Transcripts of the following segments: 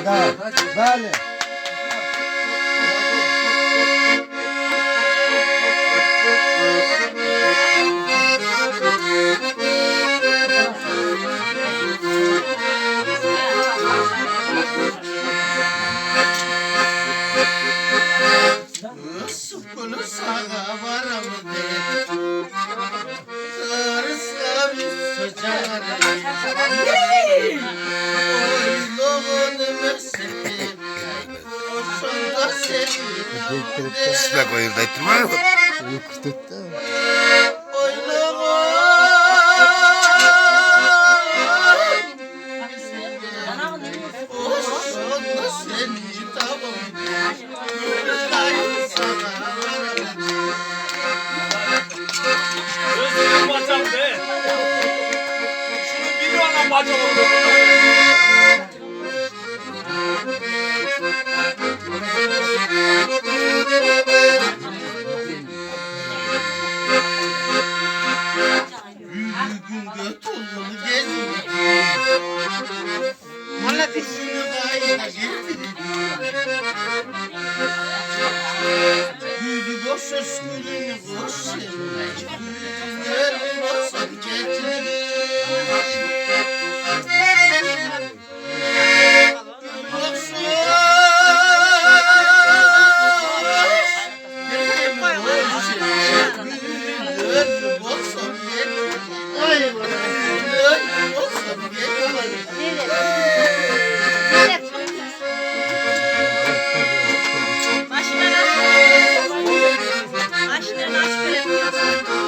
da. Böyle. Sıkını sana varamı de. Sarıska bir sıcak. Oyluğunu mesleğim. Hoşunda sevdim. Sıra koyur da ettirme yok. Gözünü bacağım be. Şunu biliyor lan bacağım oldu.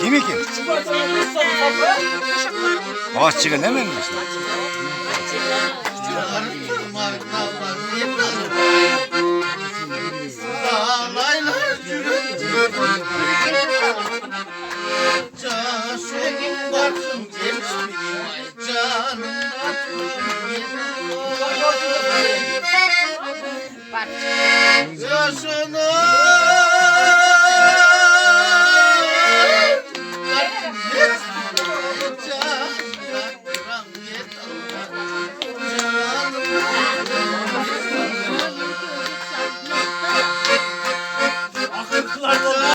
Kimi kim? Boğaz çıkın değil mi? Yaşına